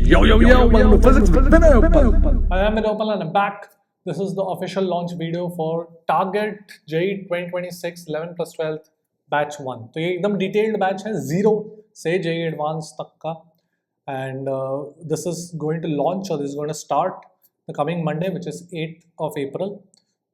Yo, welcome to Physics with Vinay Uppal. I am Vinay Uppal and I'm back. This is the official launch video for Target JEE 2026 11 plus 12th batch 1. तो ये एकदम detailed batch है 0 से JEE Advanced तक का, and this is going to launch, or this is going to start the coming Monday, which is 8th of April.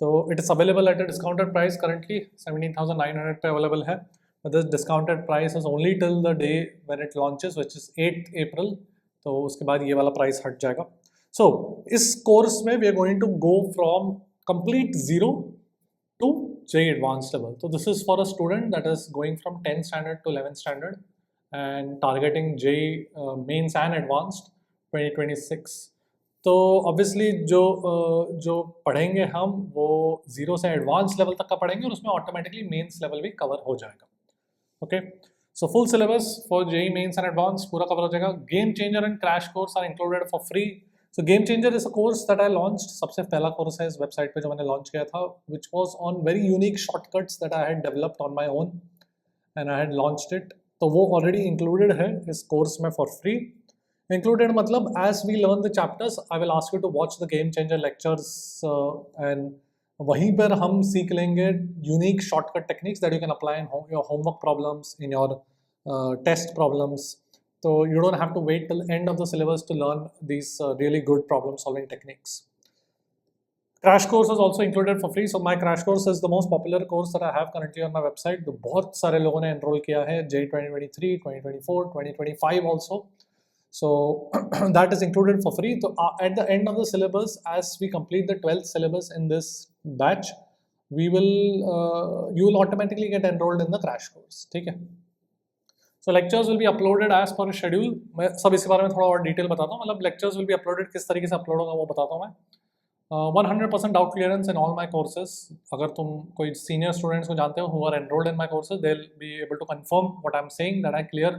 So it is available at a discounted price currently 17,900 पे available है, but this discounted price is only till the day when it launches, which is 8th April. तो उसके बाद ये वाला price हट जाएगा. सो इस कोर्स में we are going to go from complete zero to JEE advance level. तो this is for a student that is going from 10th standard to 11th standard and targeting JEE mains and advanced 2026. तो obviously जो पढ़ेंगे हम वो zero से advance level तक का पढ़ेंगे और उसमें ऑटोमेटिकली मेंस लेवल भी कवर हो जाएगा. Okay, so full syllabus for JEE Mains and Advanced पूरा cover हो जाएगा. Game Changer and Crash Course are included for free. So Game Changer is a course that I launched. सबसे पहला course है इस website पे जो मैंने launch किया था, which was on very unique shortcuts that I had developed on my own and I had launched it. तो वो already included है इस course में for free. Included मतलब as we learn the chapters, I will ask you to watch the Game Changer lectures and वहीं पर हम सीख लेंगे unique shortcut techniques that you can apply in your homework problems, in your test problems. तो you don't have to wait till end of the syllabus to learn these really good problem solving techniques. Crash course is also included for free. So my crash course is the most popular course that I have currently on my website. तो बहुत सारे लोगों ने enroll किया है JEE 2023, 2024, 2025 also. So that is included for free. So at the end of the syllabus, as we complete the 12th syllabus in this batch, you will automatically get enrolled in the crash course. ठीक है? So lectures will be uploaded as per schedule. मैं सब इसके बारे में थोड़ा और detail बताता हूँ. मतलब lectures will be uploaded किस तरीके से अपलोड होगा वो बताता हूँ मैं. 100% doubt clearance in all my courses. अगर तुम कोई senior students को जानते हो who are enrolled in my courses, they'll be able to confirm what I'm saying, that I clear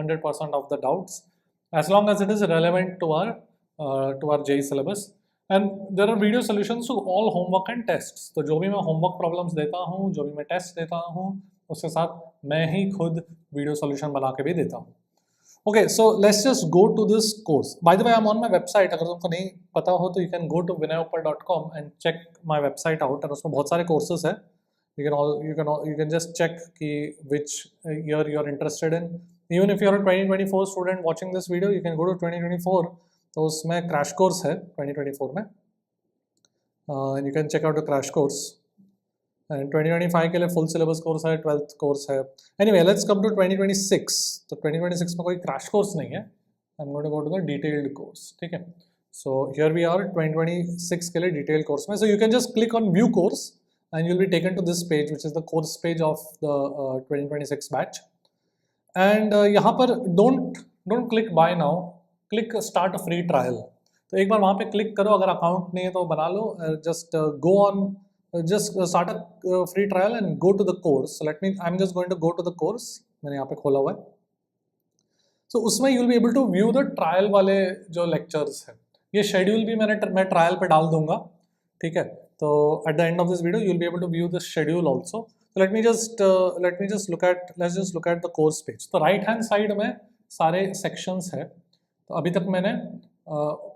100% of the doubts, as long as it is relevant to our JEE syllabus. And there are video solutions to all homework and tests. तो जो भी मैं homework problems देता हूँ, जो भी मैं test देता हूँ, उसके साथ मैं ही खुद video solution बना के भी देता हूँ. Okay, so let's just go to this course. By the way, I'm on my website. अगर तुमको नहीं पता हो तो you can go to vinayappal.com and check my website out. और उसमें बहुत सारे courses हैं. You can just check कि which year you're interested in. Even if you're a 2024 student watching this video, you can go to 2024. तो उसमें crash course है 2024 में. And you can check out the crash course. And 2025 के लिए full syllabus course है, 12th course है. Anyway, let's come to 2026. तो 2026 में कोई crash course नहीं है. I'm going to go to the detailed course. ठीक है? So here we are 2026 के लिए detailed course में. So you can just click on view course and you'll be taken to this page, which is the course page of the 2026 batch. And यहाँ पर don't click buy now, click start a free trial. तो एक बार वहाँ पे click करो, अगर account नहीं है तो बना लो. Just go on, just start a free trial and go to the course. So I'm just going to go to the course. मैंने यहाँ पे खोला हुआ है. So उसमें you'll be able to view the trial वाले जो lectures हैं. ये schedule भी मैं trial पे डाल दूँगा. ठीक है? तो at the end of this video you'll be able to view the schedule also. So let's just look at the course page. तो right hand side में सारे sections है. तो अभी तक मैंने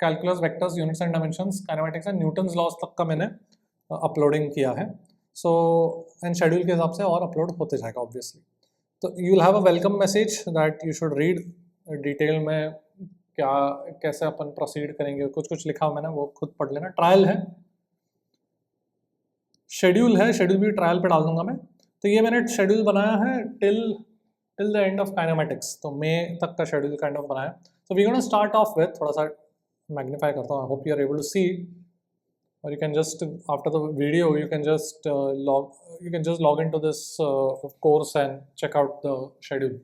calculus, vectors, units and dimensions, kinematics and Newton's laws तक का मैंने अपलोडिंग किया है. So and schedule के हिसाब से और अपलोड होते जाएगा obviously. तो you will have a welcome message that you should read detail में कैसे अपन प्रोसीड करेंगे. कुछ लिखा हुआ मैंने, वो खुद पढ़ लेना. ट्रायल है, शेड्यूल है, शेड्यूल भी ट्रायल पे डाल दूंगा मैं. तो ये मैंने शेड्यूल बनाया है till the end of kinematics. तो मई तक का शेड्यूल काइंड ऑफ बनाया. So we gonna start off with, थोड़ा सा मैग्नीफाई करता हूँ, I hope you are able to see, और you can just after the video you can just log into this course and check out the schedule.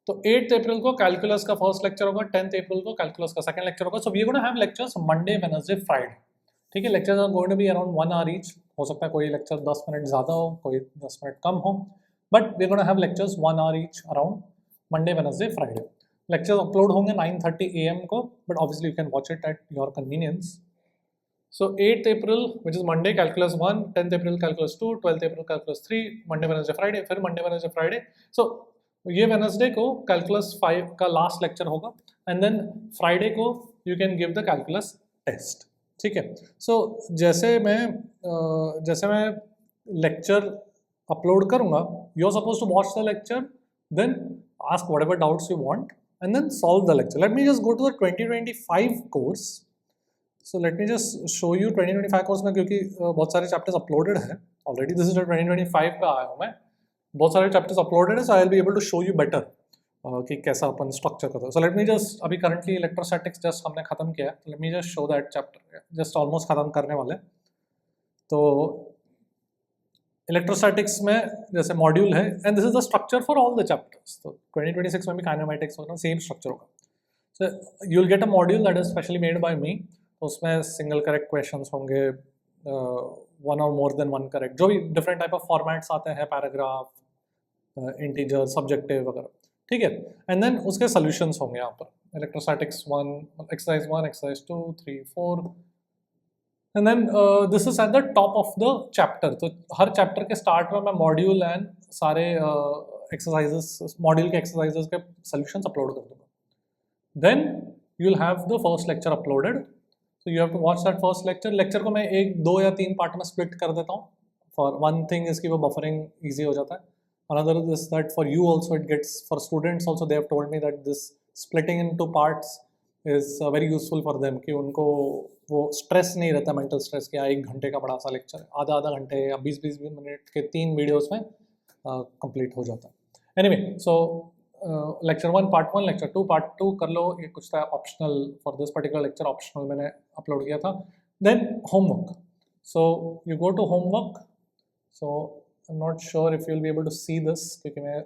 तो 8th अप्रैल को calculus का first lecture होगा, 10th अप्रैल को calculus का second lecture होगा. So we gonna have lectures Monday, Wednesday, Friday. ठीक है? Lectures are going to be around 1 hour each. हो सकता है कोई लेक्चर 10 मिनट ज़्यादा हो, कोई 10 मिनट कम हो, but we gonna have lectures 1 hour each around Monday, Wednesday, Friday. Lectures upload होंगे 9:30 AM को, but obviously you can watch it at your convenience. So 8th April, which is Monday, calculus 1, 10th April, calculus 2, 12th April, calculus 3, Monday, Wednesday, Friday, फिर Monday, Wednesday, Friday. So ये Wednesday को calculus 5 का last lecture होगा, and then Friday को you can give the calculus test. ठीक है. So जैसे मैं lecture upload करूँगा, you're supposed to watch the lecture, then ask whatever doubts you want, and then solve the lecture. Let me just go to the 2025 course. So let me just show you 2025 course में, क्योंकि बहुत सारे chapters uploaded हैं already. This is the 2025 पे आया हूँ मैं. बहुत सारे chapters uploaded हैं, so I'll be able to show you better कि कैसा अपन स्ट्रक्चर करते हैं. So let me just, अभी currently electrostatics just हमने खत्म किया है. Let me just show that chapter. Just almost खत्म करने वाले. तो इलेक्ट्रोस्टैटिक्स में जैसे मॉड्यूल है, and this is the structure for all the chapters. तो 2026 में भी काइनेमैटिक्स होगा, सेम स्ट्रक्चर होगा. So you will get a module that is specially made by me. तो उसमें सिंगल करेक्ट क्वेश्चंस होंगे, one or more then one correct, जो भी डिफरेंट टाइप ऑफ फॉर्मेट्स आते हैं, पैराग्राफ, इंटीजर, सब्जेक्टिव वगैरह. ठीक है. एंड देन उसके सोल्यूशंस होंगे यहाँ पर. Electrostatics 1, exercise 1, exercise 2, 3, 4. And then this is at the top of the chapter. तो हर चैप्टर के स्टार्ट में मैं मॉड्यूल एंड सारे एक्सरसाइजेस, मॉड्यूल के एक्सरसाइजेस के सोल्यूशंस अपलोड कर दूंगा. Then you will have the first lecture uploaded. So you have to watch that first lecture. Lecture को मैं 1, 2 या 3 पार्ट में स्प्लिट कर देता हूँ. फॉर वन थिंग इज कि वो बफरिंग ईजी हो जाता है. Another is that for you also it gets, for students also they have told me that this splitting in two parts is very useful for them, कि उनको वो stress नहीं रहता, मेंटल स्ट्रेस, कि 1 घंटे का बड़ा सा लेक्चर आधा घंटे या 20 मिनट के 3 वीडियोस में कंप्लीट हो जाता है. Anyway, so lecture 1 part 1, lecture 2 part 2 कर लो. ये कुछ था optional for this particular lecture, optional मैंने अपलोड किया था. Then homework. So you go to homework. So I am not sure if you will be able to see this, क्योंकि मैं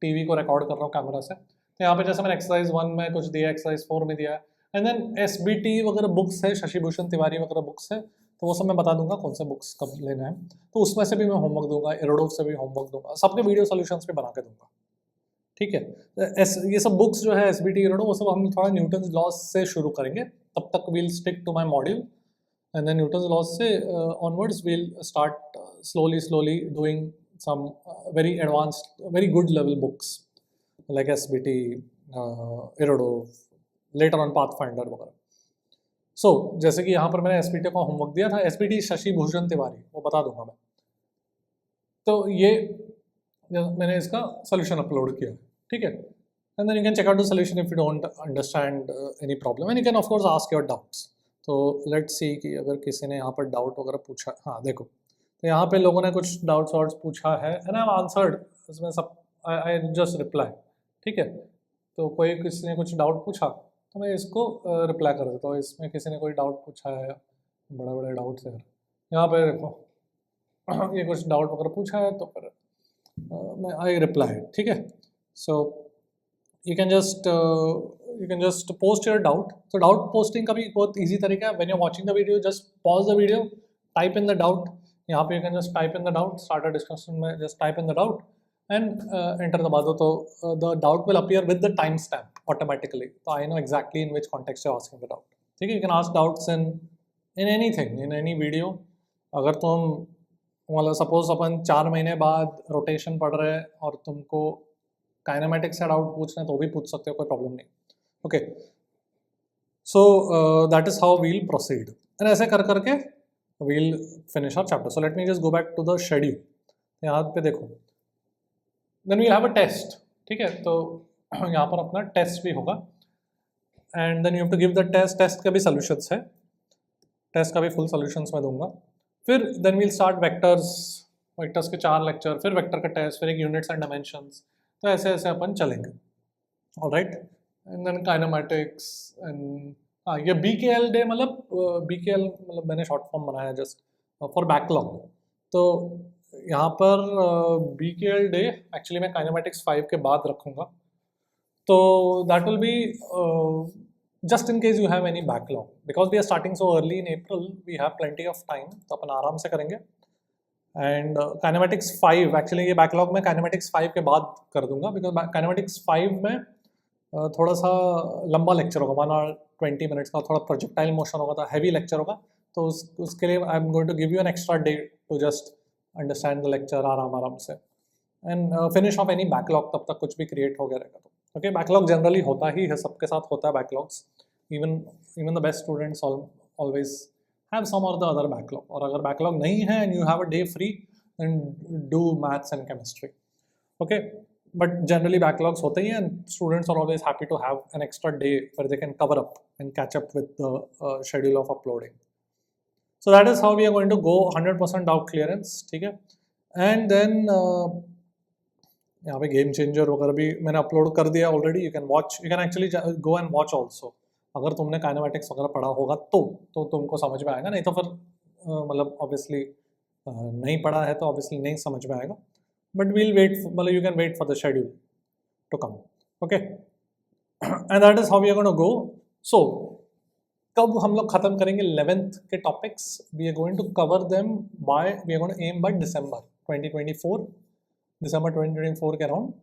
टीवी को रिकॉर्ड कर रहा हूँ कैमरा से. तो यहाँ पे जैसे मैंने एक्सरसाइज 1 में कुछ दिया, एक्सरसाइज 4 में दिया है. एंड देन SBT वगैरह बुक्स है, शशि भूषण तिवारी वगैरह बुक्स है, तो वो सब मैं बता दूंगा कौन से बुक्स कब लेना है. तो उसमें से भी मैं होमवर्क दूंगा, एरोडोव से भी होमवर्क दूंगा, सबके वीडियो सॉल्यूशंस भी बना के दूंगा. ठीक है. ये सब बुक्स जो है SBT, एरोडोव, वो सब हम थोड़ा न्यूटन्स लॉज से शुरू करेंगे. तब तक we'll stick to my module, and then Newton's laws से onwards we'll start slowly doing some very advanced, very good level books like SBT, Irodov, later on Pathfinder वगैरह. सो जैसे कि यहाँ पर मैंने SBT का होमवर्क दिया था, SBT शशि भूषण तिवारी, वो बता दूंगा मैं. तो ये मैंने इसका सोल्यूशन अपलोड किया. ठीक है. And then you can check out the solution if you don't understand any problem, and you can of course ask your doubts. तो लेट्स सी कि अगर किसी ने यहाँ पर डाउट वगैरह पूछा. हाँ देखो, तो यहाँ पे लोगों ने कुछ डाउट्स पूछा है, एंड आई हैव आंसर्ड. इसमें सब आई जस्ट रिप्लाई. ठीक है. तो कोई किसी ने कुछ डाउट पूछा तो मैं इसको रिप्लाई कर देता हूँ. इसमें किसी ने कोई डाउट पूछा है, बड़े डाउट्स है. यहाँ पे देखो ये कुछ डाउट वगैरह पूछा है, तो फिर मैं आई रिप्लाई. ठीक है. So you can just post your doubt. तो डाउट पोस्टिंग का भी बहुत ईजी तरीका है. When you are watching the video, just pause the video, type in the doubt. यहाँ पे you can just type in the doubt, start a discussion में just type in the doubt and enter the bado. So the doubt will appear with the timestamp automatically, so I know exactly in which context you're asking the doubt. ठीक है. You can ask doubts in anything, in any video. अगर तुम मतलब suppose अपन 4 महीने बाद rotation पढ़ रहे हैं और तुमको काइनेमेटिक्स से डाउट पूछना है, तो भी पूछ सकते हो, कोई प्रॉब्लम नहीं. Okay. So that is how we'll proceed, and ऐसे कर करके we'll finish our chapter. So let me just go back to the schedule. यहाँ पे देखो, then we'll have a test. ठीक है. तो यहाँ पर अपना टेस्ट भी होगा, and then you have to give the test. Test का भी सॉल्यूशंस है, टेस्ट का भी फुल सॉल्यूशंस मैं दूंगा. फिर then we'll start vectors. Vectors के 4 लेक्चर, फिर वेक्टर का टेस्ट, फिर एक यूनिट्स एंड डायमेंशंस. तो ऐसे ऐसे अपन चलेंगे. Alright. And then kinematics. And हाँ, ये BKL डे, मतलब BKL मतलब मैंने शॉर्ट फॉर्म बनाया जस्ट फॉर बैकलॉग. तो यहाँ पर BKL डे एक्चुअली मैं काइनेमैटिक्स 5 के बाद रखूँगा. तो that will be just in case you have any backlog, because we are starting so early in April, we have plenty of time, तो अपन आराम से करेंगे. एंड काइनेमैटिक्स 5 एक्चुअली ये बैकलॉग मैं काइनेमैटिक्स 5 के बाद कर दूंगा, बिकॉज काइनेमैटिक्स 5 में थोड़ा सा लंबा लेक्चर होगा, 1 और 20 मिनट्स का. थोड़ा प्रोजेक्टाइल मोशन होगा, तो हैवी लेक्चर होगा. तो उसके लिए I am going to give you an extra day to just understand the lecture आराम से, and finish off any backlog. तब तक कुछ भी क्रिएट हो गया रहेगा. तो ओके, बैकलॉग जनरली होता ही है, सबके साथ होता है backlogs. even the best students always have some or the other backlog. और अगर backlog नहीं है and you have a day free, then do maths and chemistry. Okay, but generally backlogs होते ही हैं and students are always happy to have an extra day where they can cover up and catch up with the schedule of uploading. So that is how we are going to go 100% doubt clearance. ठीक है, and then यहाँ पे game changer वगैरह भी मैंने upload कर दिया already. You can watch, you can actually go and watch also. अगर तुमने काइनेमैटिक्स वगैरह पढ़ा होगा तो तुमको समझ में आएगा, नहीं तो फिर मतलब ऑब्वियसली नहीं पढ़ा है तो ऑब्वियसली नहीं समझ में आएगा. बट वील वेट, मतलब you can wait for the schedule to come. Okay, and that is how we are going to go. So कब हम लोग खत्म करेंगे 11th के topics? We are going to cover them by, we are going to aim by December 2024. December 2024 के around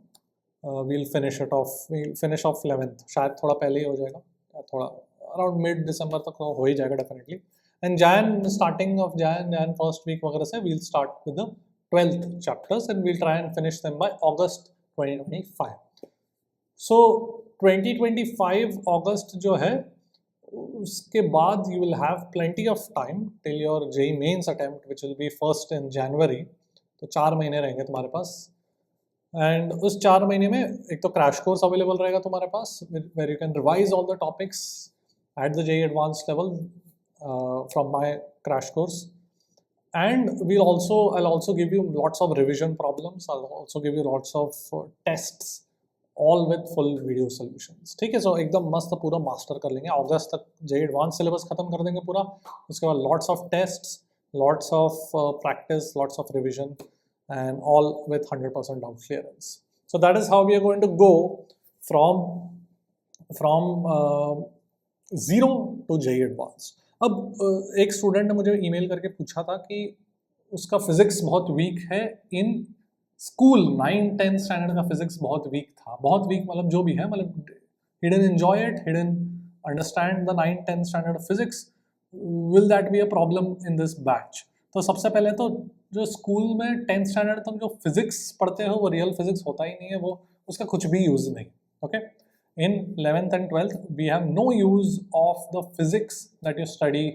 we'll finish it off. We'll finish off 11th. शायद थोड़ा पहले ही हो जाएगा, थोड़ा अराउंड मिड दिसंबर तक हो ही जाएगा definitely. And starting of Jan first week वगैरह से we'll start with the 12th chapters and we'll try and finish them by August 2025. So 2025 August जो है, उसके बाद you will have plenty of time till your JEE mains attempt which will be 1st in January. तो 4 महीने रहेंगे तुम्हारे पास. And उस 4 महीने में एक तो क्रैश कोर्स अवेलेबल रहेगा तुम्हारे पास, where you can revise all the topics at the JEE advanced level from my crash course. And I'll also give you lots of revision problems. I'll also give you lots of tests, all with full video solutions. ठीक है, सो एकदम मस्त पूरा master कर लेंगे. अगस्त तक JEE advance syllabus खत्म कर देंगे पूरा. उसके बाद lots of tests, lots of practice, lots of revision, and all with 100% doubt clearance. So that is how we are going to go from 0 to JEE Advanced. अब एक स्टूडेंट ने मुझे ईमेल करके पूछा था कि उसका फिजिक्स बहुत वीक है इन स्कूल. 9-10 स्टैंडर्ड का फिजिक्स बहुत वीक था. बहुत वीक मतलब जो भी है, मतलब he didn't enjoy it, he didn't understand the 9-10 standard physics. Will that be a problem in this batch? तो सबसे पहले तो जो स्कूल में 10th स्टैंडर्ड तक जो फिजिक्स पढ़ते हो वो रियल फिजिक्स होता ही नहीं है, वो उसका कुछ भी यूज नहीं. Okay, in 11th and 12th we have no use of the physics that you study,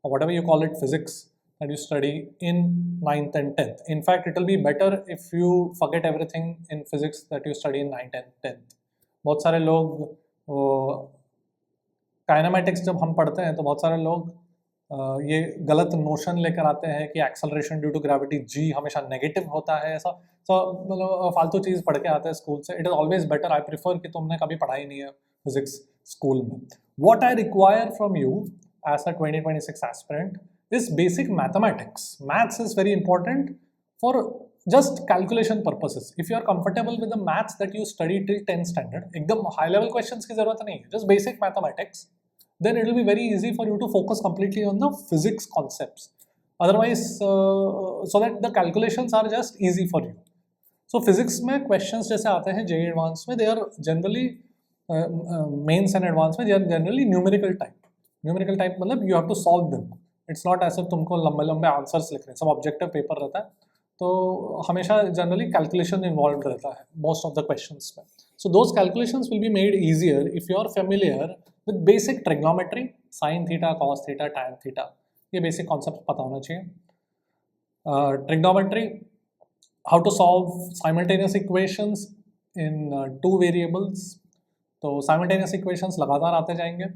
or whatever you call it, physics that you study in 9th and 10th. In fact, it will be better if you forget everything in physics that you study in 9th and 10th. बहुत सारे लोग kinematics जब हम पढ़ते हैं तो बहुत सारे लोग ये गलत नोशन लेकर आते हैं कि acceleration due to gravity g हमेशा नेगेटिव होता है. ऐसा मतलब फालतू चीज़ पढ़ के आते हैं स्कूल से. It is always better, I prefer कि तुमने कभी पढ़ाई नहीं है फिजिक्स स्कूल में. What I require from you as a 2026 aspirant is basic mathematics. Maths is very important for just calculation purposes. If you are comfortable with the maths that you study till 10th standard, एकदम high level questions की ज़रूरत नहीं है, just basic mathematics, then it will be very easy for you to focus completely on the physics concepts. Otherwise, so that the calculations are just easy for you. So physics में questions जैसे आते हैं JEE Advanced में, they are generally mains and advanced में they are generally numerical type. Numerical type मतलब you have to solve them. It's not as if तुमको लंबे लंबे आंसर्स लिखने, सब ऑब्जेक्टिव पेपर रहता है तो हमेशा जनरली कैलकुलेशन इन्वॉल्व रहता है मोस्ट ऑफ द क्वेश्चंस में. So those calculations will be made easier if you are familiar with basic trigonometry, sine theta, cos theta, tan theta. ये बेसिक कॉन्सेप्ट पता होना चाहिए. Trigonometry, how to solve simultaneous equations in 2 variables. तो simultaneous equations लगातार आते जाएंगे.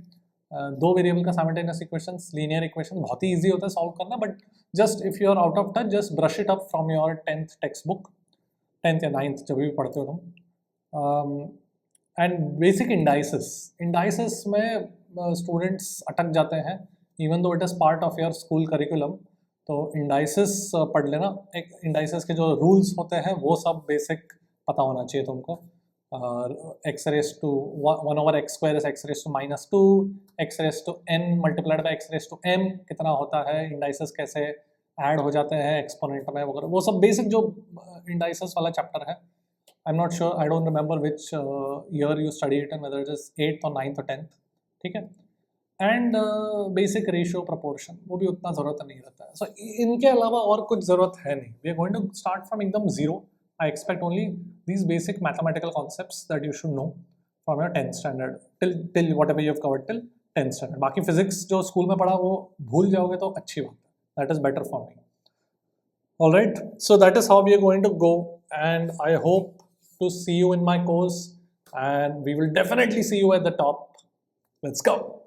2 variable का simultaneous equations, linear equation बहुत ही ईजी होता है सॉल्व करना. But just if you are out of touch, just brush it up from your 10th textbook, 10th या 9th जब भी पढ़ते हो तुम. एंड बेसिक इंडाइसिस में स्टूडेंट्स अटक जाते हैं even though it is part of your school curriculum. तो इंडाइसिस पढ़ लेना. एक इंडाइसिस के जो रूल्स होते हैं वो सब बेसिक पता होना चाहिए तुमको. x raised to 1 over x square is x raised to -2, x raised to n multiplied by x raised to m कितना होता है, इंडाइसेस कैसे ऐड हो जाते हैं एक्सपोनेंट में वगैरह, वो सब बेसिक जो इंडाइसेस वाला चैप्टर है. आई am not sure, I don't remember which year you study it and whether it is 8th or 9th or 10th. ठीक है. एंड बेसिक रेशियो प्रपोर्शन, वो भी उतना ज़रूरत नहीं रहता है. सो इनके अलावा और कुछ ज़रूरत है नहीं. We are going to start from एकदम zero. I expect only these basic mathematical concepts that you should know from your 10th standard till whatever you have covered till 10th standard. बाकी फिजिक्स जो school में पढ़ा वो भूल जाओगे तो अच्छी बात है. That is better for me. All right, so that is how we are going to go, and I hope to see you in my course, and we will definitely see you at the top. Let's go.